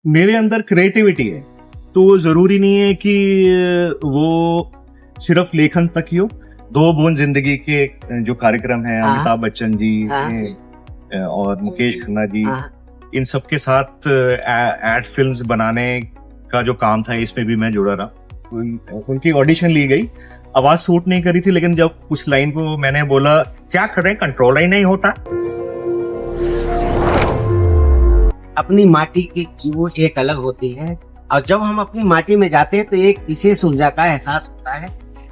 मेरे अंदर क्रिएटिविटी है, तो जरूरी नहीं है कि वो सिर्फ लेखन तक ही हो। दो बूंद जिंदगी के जो कार्यक्रम है, हाँ। अमिताभ बच्चन जी हाँ। और मुकेश खन्ना जी, हाँ। इन सब के साथ एड फिल्म्स बनाने का जो काम था, इसमें भी मैं जुड़ा रहा। उनकी ऑडिशन ली गई, आवाज सूट नहीं करी थी, लेकिन जब उस लाइन को मैंने बोला, क्या करें, कंट्रोल ही नहीं होता। अपनी माटी की वो एक अलग होती है, और जब हम अपनी माटी में जाते हैं तो एक विशेष ऊर्जा का एहसास होता है।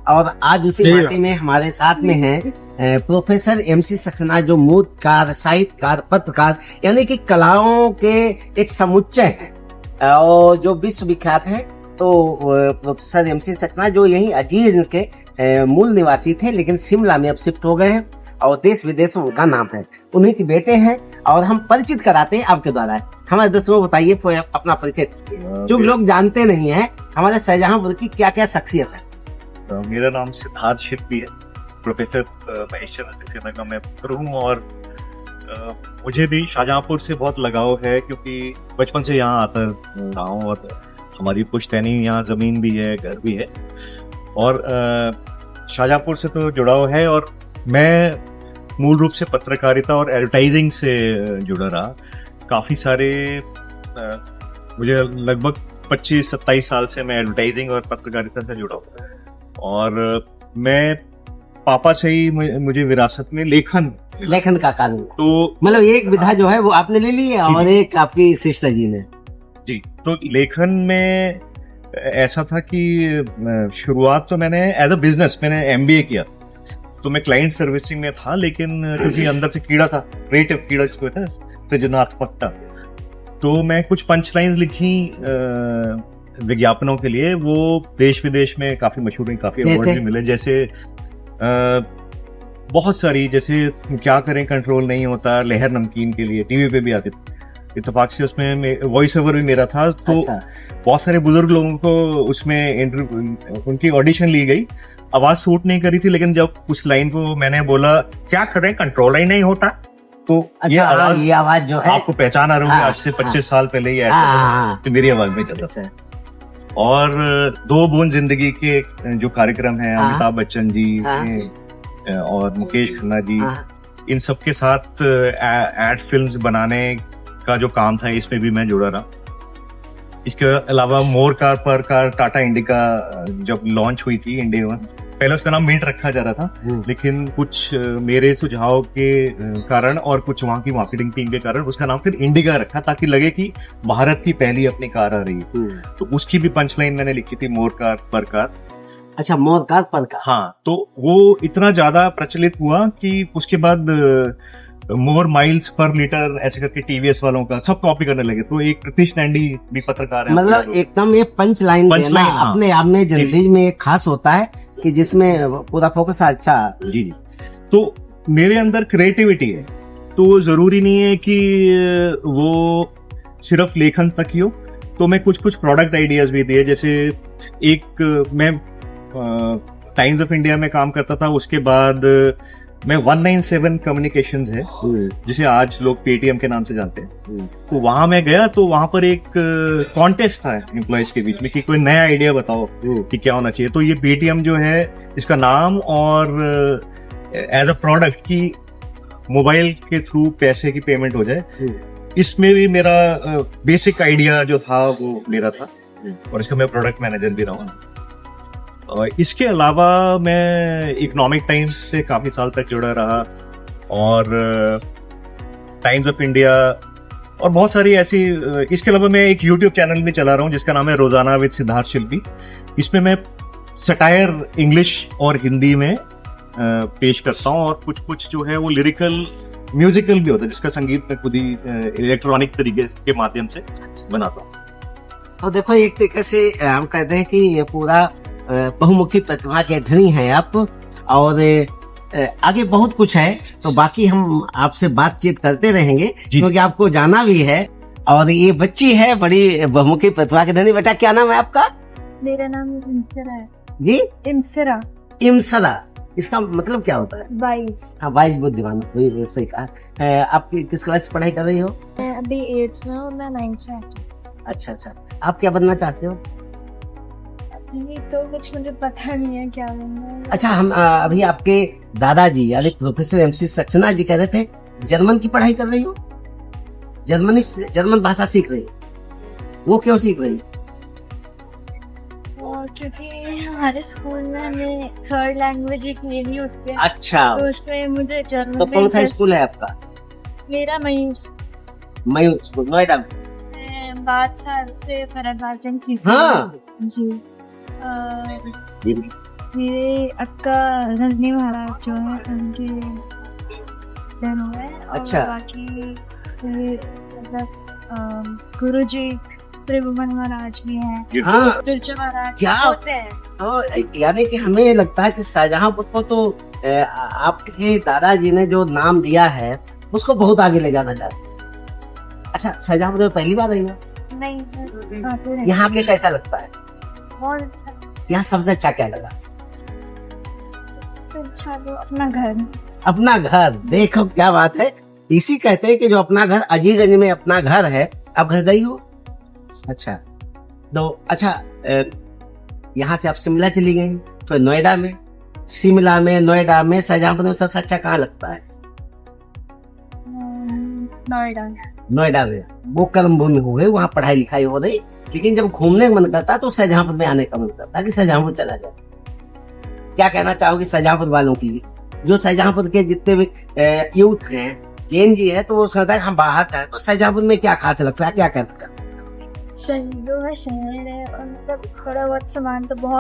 और आज उसी माटी में हमारे साथ में हैं प्रोफेसर MC सक्सेना, जो मूर्तिकार, साहित्यकार, पत्रकार, यानी कि कलाओं के एक समुच्चय है और जो विश्व विख्यात है। तो प्रोफेसर MC सक्सेना जो यही अजीज के मूल निवासी थे, लेकिन शिमला में अब शिफ्ट हो गए हैं और देश विदेश में उनका नाम है। उन्हीं के बेटे हैं और हम परिचित कराते हैं आपके द्वारा। हमारे दोस्तों बताइए अपना परिचय, जो लोग जानते नहीं है हमारे शाहजहांपुर की क्या क्या शख्सियत है। मेरा नाम सिद्धार्थ शिल्पी है, प्रोफेसर महेश चंद्र सक्सेना का मैं पुत्र हूँ। और मुझे भी शाहजहांपुर से बहुत लगाव है, क्योंकि बचपन से यहाँ आता रहा हूँ और हमारी पुश्तैनी यहाँ जमीन भी है, घर भी है, और शाहजहांपुर से तो जुड़ाव है। और मैं मूल रूप से पत्रकारिता और एडवर्टाइजिंग से जुड़ा रहा। काफ़ी सारे मुझे लगभग 25-27 साल से मैं एडवर्टाइजिंग और पत्रकारिता से जुड़ा हूँ। और मैं पापा से ही मुझे विरासत में लेखन का कानून, तो मतलब एक विधा जो है वो आपने ले ली है और एक आपकी सिस्टर जी ने। जी, तो लेखन में ऐसा था कि शुरुआत तो मैंने एज अ बिजनेस, मैंने MBA किया, तो मैं क्लाइंट सर्विसिंग में था, लेकिन क्योंकि अंदर से कीड़ा था, क्रिएटिव कीड़ा जिसको कहते हैं, सृजनात्मकता, तो मैं कुछ पंच लाइन्स लिखी विज्ञापनों के लिए। वो देश विदेश में काफी मशहूर हुई, काफी अवार्ड भी मिले। जैसे बहुत सारी, जैसे क्या करें कंट्रोल नहीं होता, लहर नमकीन के लिए टीवी पे भी आती थी। इत्तेफाक से उसमें वॉइस ओवर भी मेरा था। तो बहुत सारे बुजुर्ग लोगों को उसमें उनकी ऑडिशन ली गई, आवाज सूट नहीं करी थी, लेकिन जब उस लाइन को मैंने बोला, क्या करें कंट्रोल ही नहीं होता, तो ये आवाज जो है आपको पहचान आ रही है। आज से 25 साल पहले ये तो मेरी आवाज में चलता था। और दो बूंद जिंदगी के जो कार्यक्रम है, अमिताभ बच्चन जी और मुकेश खन्ना जी, इन सब के साथ एड फिल्म्स बनाने का जो काम था, इसमें भी मैं जुड़ा रहा। इसके अलावा मोर कार पर कार टाटा इंडिका जब लॉन्च हुई थी इंडिया वन, पहले उसका नाम मिंट रखा जा रहा था, लेकिन कुछ मेरे सुझाव के कारण और कुछ वहाँ की मार्केटिंग टीम के कारण उसका नाम फिर इंडिका रखा, ताकि लगे कि भारत की पहली अपनी कार आ रही है। तो उसकी भी पंच लाइन मैंने लिखी थी, मोर कार पर कार। अच्छा, मोर कार पर कार। हाँ, तो वो इतना ज्यादा प्रचलित हुआ कि उसके बाद मोर माइल्स पर लीटर ऐसे करके TVS वालों का सब कॉपी करने लगे। तो एक कृतिश नैंडी भी पत्रकार है, मतलब एकदम ये पंच लाइन अपने आप में जर्नलिज्म में एक खास होता है कि जिसमें पूरा फोकस अच्छा। जी। तो मेरे अंदर क्रिएटिविटी है, तो जरूरी नहीं है कि वो सिर्फ लेखन तक ही हो। तो मैं कुछ प्रोडक्ट आइडियाज भी दिए। जैसे एक मैं टाइम्स ऑफ इंडिया में काम करता था, उसके बाद मैं 197 कम्युनिकेशंस है, जिसे आज लोग पेटीएम के नाम से जानते हैं, तो वहां मैं गया। तो वहां पर एक कॉन्टेस्ट था एम्प्लॉयज के बीच में कि कोई नया आइडिया बताओ कि क्या होना चाहिए। तो ये पेटीएम जो है, इसका नाम और एज अ प्रोडक्ट की मोबाइल के थ्रू पैसे की पेमेंट हो जाए, इसमें भी मेरा बेसिक आइडिया जो था वो मेरा था, और इसका मैं प्रोडक्ट मैनेजर भी रहा हूँ। इसके अलावा मैं इकोनॉमिक टाइम्स से काफी साल तक जुड़ा रहा, और टाइम्स ऑफ इंडिया और बहुत सारी ऐसी। इसके अलावा मैं एक YouTube चैनल भी चला रहा हूँ जिसका नाम है रोजाना विद सिद्धार्थ शिल्पी। इसमें मैं सटायर इंग्लिश और हिंदी में पेश करता हूँ, और कुछ जो है वो लिरिकल म्यूजिकल भी होता है, जिसका संगीत मैं खुद ही इलेक्ट्रॉनिक तरीके के माध्यम से बनाता हूँ। तो देखो, एक तरीके से हम कहते हैं कि ये पूरा बहुमुखी प्रतिभा के धनी हैं आप, और आगे बहुत कुछ है, तो बाकी हम आपसे बातचीत करते रहेंगे क्योंकि आपको जाना भी है। और ये बच्ची है बड़ी बहुमुखी प्रतिभा के धनी। बेटा, क्या नाम है आपका? मेरा नाम इमसरा है जी। इमसरा। इसका मतलब क्या होता है? 22। हाँ, 22 बुद्धिमान, सही कहा। आप किस क्लास से पढ़ाई कर रही हो? मैं अभी 8th में हूँ, मैं 9th से। अच्छा अच्छा, आप क्या बनना चाहते हो? नहीं तो कुछ मुझे पता नहीं है क्या बनना है। अच्छा, हम अभी आपके दादाजी यानी प्रोफेसर एमसी सक्सेना जी कह रहे थे जर्मन की पढ़ाई कर रही हो, जर्मन भाषा सीख रही हो, वो क्यों सीख रही हो? और क्योंकि हमारे स्कूल में हमें थर्ड लैंग्वेज एक लेनी होती है, अच्छा, तो उसमें मुझे जर्मन तो में कौन सा interest- स्कूल है आपका? मेरा मयूस मयूर स्कूल, नोएडा में। मैं 5 साल से भरतनाट्यम सीख हाँ। जी। मेरे अक्का रजनी महाराज जो है उनके बहन हुए हैं, और अच्छा। बाकी मेरे मतलब गुरु जी त्रिभुवन महाराज भी हैं, हाँ, तुलचा महाराज क्या? होते हैं। तो यानी कि हमें लगता है कि शाहजहांपुर को तो आपके दादाजी ने जो नाम दिया है उसको बहुत आगे ले जाना चाहते हैं। अच्छा, शाहजहांपुर में पहली बार आई हो? नहीं आते रहते यहाँ पे कैसा लगता है? हैं। और यहाँ सबसे अच्छा क्या लगा? अच्छा तो अपना घर। अपना घर, देखो क्या बात है, इसी कहते हैं कि जो अपना घर, अजीगंज में अपना घर है। आप घर गई हो? अच्छा, तो अच्छा, यहाँ से आप शिमला चली गई, तो नोएडा में, शिमला में, नोएडा में, शाहजहांपुर में सबसे अच्छा कहाँ लगता है? नोएडा। नोएडा में वो कर्म भूमि हुए, वहाँ पढ़ाई लिखाई हो रही, लेकिन जब घूमने का मन करता है तो शाहजहांपुर में आने का मन करता है कि शाहजहांपुर चला जाए। क्या कहना चाहोगे शाहजहांपुर वालों के लिए, जो शाहजहांपुर के जितने भी यूथ हैं, जेन जी है, तो वो कहता है हम बाहर जाए, तो शाहजहांपुर में क्या खास लगता है, क्या करता है? शहीदों का शहर है और मतलब थोड़ा बहुत सामान तो बहुत